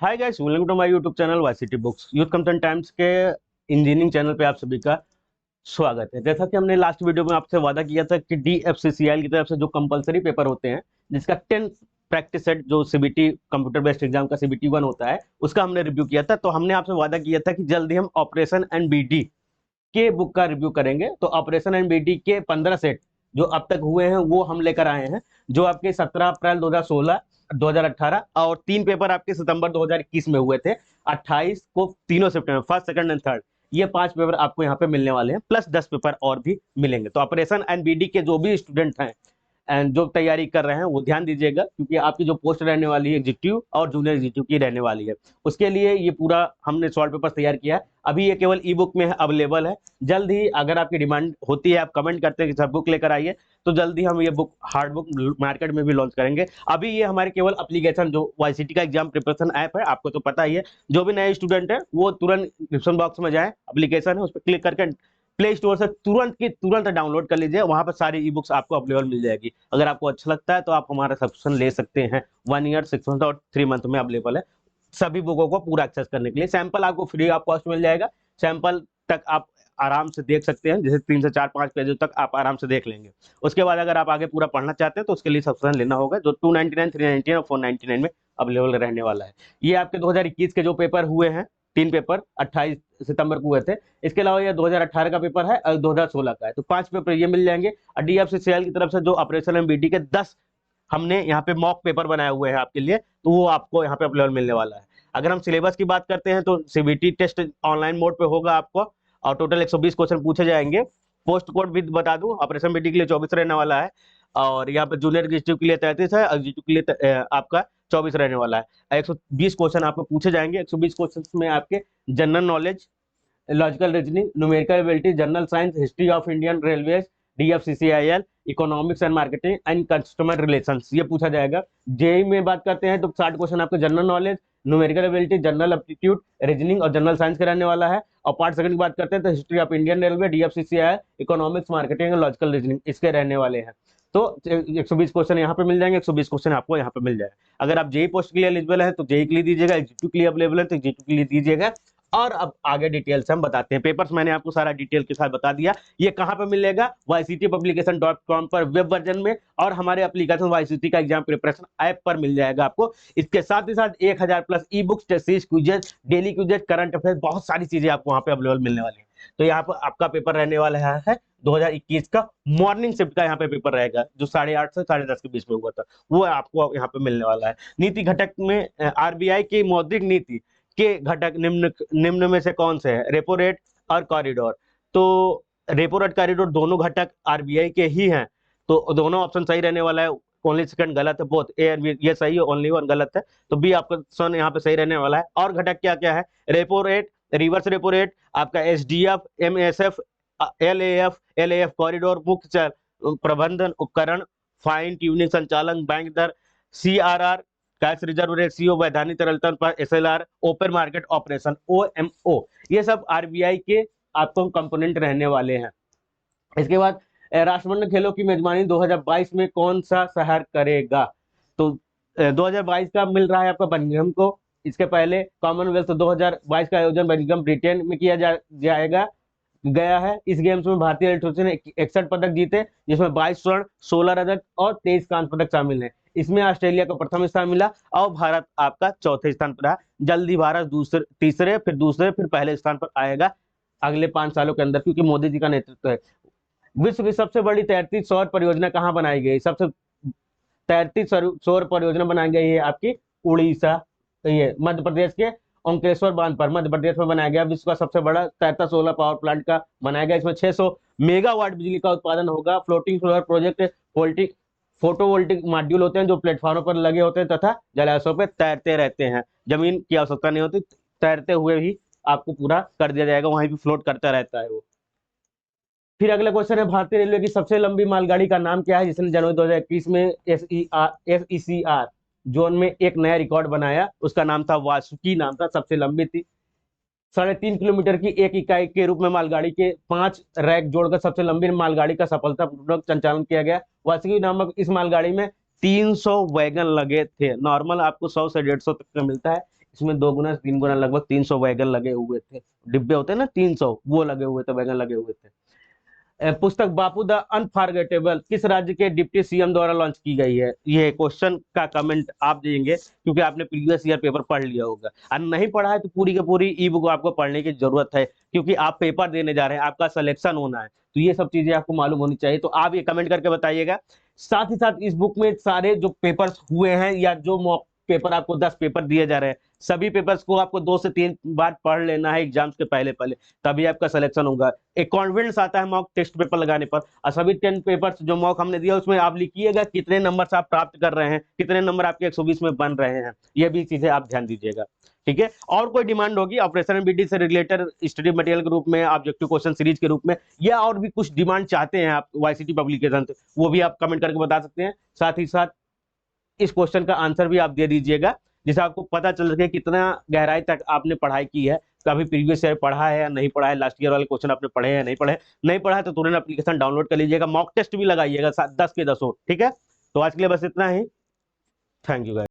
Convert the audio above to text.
Hi guys, welcome to my YouTube channel YCT books. Youth content times के engineering channel पे आप सभी का स्वागत है। जैसा कि हमने लास्ट वीडियो में आपसे वादा किया था कि डीएफसीसीआईएल की तरफ से जो कंपलसरी पेपर होते हैं, जिसका 10 प्रैक्टिस सेट जो सीबीटी कंप्यूटर बेस्ड एग्जाम का सीबीटी 1 होता है, उसका हमने रिव्यू किया था। तो हमने आपसे वादा किया था कि जल्द ही हम ऑपरेशन एंड बीडी के बुक का रिव्यू करेंगे। तो ऑपरेशन एंड बीडी के 15 सेट जो अब तक हुए हैं वो हम लेकर आए हैं, जो आपके 17 अप्रैल 2016, 2018 और 3 पेपर आपके सितंबर 2021 में हुए थे। 28 को तीनों सितंबर, फर्स्ट, सेकंड एंड थर्ड, ये 5 पेपर आपको यहाँ पे मिलने वाले हैं, प्लस 10 पेपर और भी मिलेंगे। तो ऑपरेशन एंड बीडी के जो भी स्टूडेंट हैं एंड जो तैयारी कर रहे हैं वो ध्यान दीजिएगा, क्योंकि आपकी जो पोस्ट रहने वाली है एग्जीक्यूटिव और जूनियर एग्जीक्यूटिव की रहने वाली है। उसके लिए ये पूरा हमने सॉल्व पेपर तैयार किया है। अभी ये केवल ई बुक में अवेलेबल है। जल्द ही अगर आपकी डिमांड होती है, आप कमेंट करते हैं कि सर बुक लेकर आइए, तो जल्दी हम ये बुक, हार्ड बुक, मार्केट में भी लॉन्च करेंगे। अभी ये हमारे केवल एप्लीकेशन, जो वाईसीटी का एग्जाम प्रिपरेशन ऐप है, आपको तो पता ही है। जो भी नए स्टूडेंट है वो तुरंत डिस्क्रिप्शन बॉक्स में जाए, एप्लीकेशन है उस पर क्लिक करके प्ले स्टोर से तुरंत की तुरंत डाउनलोड कर लीजिए। वहां पर सारी ई बुक्स आपको अवेलेबल मिल जाएगी। अगर आपको अच्छा लगता है तो आप हमारा सब्सक्रिप्शन ले सकते हैं। 1 ईयर, 6 मंथ और 3 मंथ में अवेलेबल है सभी बुकों को पूरा एक्सेस करने के लिए। सैंपल आपको फ्री ऑफ कॉस्ट मिल जाएगा। सैंपल तक आप आराम से देख सकते हैं, जैसे 3 से 4-5 पेज तक आप आराम से देख लेंगे। उसके बाद अगर आप आगे पूरा पढ़ना चाहते हैं तो उसके लिए सब्सक्रिप्शन लेना होगा, जो 299, 399 और 499 में अवेलेबल रहने वाला है। ये आपके 2021 के जो पेपर हुए हैं, 3 पेपर 28 सितंबर को हुए थे। इसके अलावा ये 2018 का पेपर है और 2016 का है। तो 5 पेपर ये मिल जाएंगे। और डीएफसीसीआईएल की तरफ से जो ऑपरेशन एमबीडी के 10 हमने यहाँ पे मॉक पेपर बनाए हुए हैं आपके लिए, तो वो आपको यहाँ पे अवेलेबल मिलने वाला है। अगर हम सिलेबस की बात करते हैं तो सीबीटी टेस्ट ऑनलाइन मोड पे होगा आपको, और टोटल 120 क्वेश्चन पूछे जाएंगे। पोस्ट कोड भी बता दूं, ऑपरेशन बीडी के लिए 24 रहने वाला है, और यहाँ पे जूनियर एग्जीक्यूटिव के लिए 33 है, एग्जीक्यूटिव के लिए आपका 24 रहने वाला है। 120 क्वेश्चन आपको पूछे जाएंगे। 120 क्वेश्चन में आपके general knowledge, logical reasoning, numerical ability, general science, history of Indian railways, DFCCIL, economics and marketing and customer relations, ये पूछा जाएगा। जेई में बात करते हैं तो 60 क्वेश्चन आपके general knowledge, numerical ability, general aptitude, reasoning और जनरल साइंस के रहने वाला है। और पार्ट सेकंड की बात करते हैं तो history of Indian railway, DFCCIL, economics, marketing और लॉजिकल रीजनिंग, इसके रहने वाले हैं। तो 120 क्वेश्चन यहाँ पे मिल जाएंगे, 120 क्वेश्चन आपको यहाँ पे मिल जाएगा। अगर आप जेई पोस्ट के लिए एलिजिबल है तो जेई के लिए दीजिएगा, एग्जीक्यूटिव के लिए अवेलेबल है तो एग्जीक्यूटिव के लिए दीजिएगा। और अब आगे डिटेल से हम बताते हैं। पेपर्स मैंने आपको सारा डिटेल के साथ बता दिया। ये कहां पर मिलेगा? yctpublication.com पर वेब वर्जन में, और हमारे एप्लीकेशन वाईसीटी का एग्जाम प्रिपरेशन ऐप पर मिल जाएगा आपको। इसके साथ ही साथ 1000 plus e books, test series, quizzes, daily quizzes, current affairs, बहुत सारी चीजें आपको वहां पे अवेलेबल मिलने वाली है। तो यहाँ पर आपका पेपर रहने वाला है 2021 का मॉर्निंग शिफ्ट का यहाँ पे पेपर रहेगा, जो 8:30 से 10:30 के बीच में हुआ था, वो आपको यहाँ पे मिलने वाला है। नीति घटक में आरबीआई की मौद्रिक नीति के घटक निम्न निम्न में से कौन से है? रेपो रेट और कॉरिडोर। तो रेपो रेट, कॉरिडोर दोनों घटक आरबीआई के ही हैं, तो दोनों ऑप्शन सही रहने वाला है। ओनली सेकंड गलत है, बोथ ए और बी ये सही है, ओनली वन गलत है। तो बी आपका ऑप्शन यहाँ पे सही रहने वाला है। और घटक क्या क्या है? Repo rate, reverse repo rate, आपका एसडीएफ, एमएसएफ, एलएएफ कॉरिडोर, मुख्य प्रबंधन उपकरण, फाइन ट्यूनिंग संचालन, बैंक दर, सीआरआर, कैश रिजर्व रेशियो, वैधानिक तरलता पर SLR, open market operation, OMO, ये सब आरबीआई के आपको कंपोनेंट रहने वाले हैं। इसके बाद राष्ट्रमंडल खेलों की मेजबानी 2022 में कौन सा शहर करेगा? तो 2022 का मिल रहा है आपका बर्मिंघम को। इसके पहले कॉमनवेल्थ 2022 का आयोजन बर्मिंघम, ब्रिटेन में किया जाएगा गया है। इस गेम्स में भारतीय एथलीट्स ने 61 पदक जीते, जिसमें 22 स्वर्ण, 16 रजत और 23 कांस्य पदक शामिल हैं। इसमें ऑस्ट्रेलिया को प्रथम स्थान मिला और भारत आपका चौथे स्थान पर रहा। जल्दी भारत तीसरे, फिर दूसरे, फिर पहले स्थान पर आएगा अगले 5 सालों के अंदर, क्योंकि मोदी जी का नेतृत्व है। विश्व की सबसे बड़ी तैरती सौर परियोजना कहाँ बनाई गई? सबसे तैरती सौर परियोजना बनाई गई है आपकी उड़ीसा, ये मध्य प्रदेश के ओंकारेश्वर बांध पर, मध्य प्रदेश में बनाया गया। विश्व का सबसे बड़ा तैरता सोलर पावर प्लांट का बनाया गया। इसमें 600 मेगावाट बिजली का उत्पादन होगा। Floating solar project photovoltaic module होते हैं जो प्लेटफॉर्म पर लगे होते हैं तथा जलाशयों पर तैरते रहते हैं। जमीन की आवश्यकता नहीं होती, तैरते हुए ही आपको पूरा कर दिया जाएगा, वहीं भी फ्लोट करता रहता है वो। फिर अगला क्वेश्चन है, भारतीय रेलवे की सबसे लंबी मालगाड़ी का नाम क्या है, जिसने जनवरी 2021 में एसईसीआर जोन में एक नया रिकॉर्ड बनाया? उसका नाम था वासुकी, नाम था, सबसे लंबी थी। 3.5 किलोमीटर की एक इकाई के रूप में मालगाड़ी के 5 रैक जोड़कर सबसे लंबी मालगाड़ी का सफलतापूर्वक संचालन किया गया। वासुकी नामक इस मालगाड़ी में 300 वैगन लगे थे। नॉर्मल आपको 100 से 150 तक का मिलता है, इसमें 2 गुना 3 गुना लगभग 300 वैगन लगे हुए थे। डिब्बे होते हैं ना 300, वो लगे हुए थे, वैगन लगे हुए थे। पुस्तक बापू द अनफॉरगेटेबल किस राज्य के डिप्टी सीएम द्वारा लॉन्च की गई है? ये क्वेश्चन का कमेंट आप देंगे क्योंकि आपने प्रीवियस ईयर पेपर पढ़ लिया होगा, और नहीं पढ़ा है तो पूरी की पूरी ई बुक आपको पढ़ने की जरूरत है, क्योंकि आप पेपर देने जा रहे हैं, आपका सिलेक्शन होना है, तो ये सब चीजें आपको मालूम होनी चाहिए। तो आप ये कमेंट करके बताइएगा। साथ ही साथ इस बुक में सारे जो पेपर्स हुए हैं या जो मॉक पेपर, आपको 10 पेपर दिए जा रहे हैं, सभी पेपर्स को आपको 2 से 3 बार पढ़ लेना है एग्जाम्स के पहले पहले, तभी आपका सिलेक्शन होगा। एक कॉन्फिडेंस आता है मॉक टेस्ट पेपर लगाने पर, और सभी 10 पेपर्स जो मॉक हमने दिया उसमें आप लिखिएगा कितने नंबर आप प्राप्त कर रहे हैं, कितने नंबर आपके 120 में बन रहे हैं, ये भी चीजें आप ध्यान दीजिएगा। ठीक है, और कोई डिमांड होगी ऑपरेशन एमबीडी से रिलेटेड स्टडी मटेरियल के रूप में, ऑब्जेक्टिव क्वेश्चन सीरीज के रूप में, या और भी कुछ डिमांड चाहते हैं आप वाईसीटी पब्लिकेशन से, वो भी आप कमेंट करके बता सकते हैं। साथ ही साथ इस क्वेश्चन का आंसर भी आप दे दीजिएगा, जिससे आपको पता चल सके कितना गहराई तक आपने पढ़ाई की है, कभी प्रीवियस ईयर पढ़ा है या नहीं पढ़ा है, लास्ट ईयर वाले क्वेश्चन आपने पढ़े हैं या नहीं पढ़े। नहीं पढ़ा है तो तुरंत एप्लीकेशन डाउनलोड कर लीजिएगा, मॉक टेस्ट भी लगाइएगा 10 के 10। ठीक है, तो आज के लिए बस इतना ही। Thank you guys.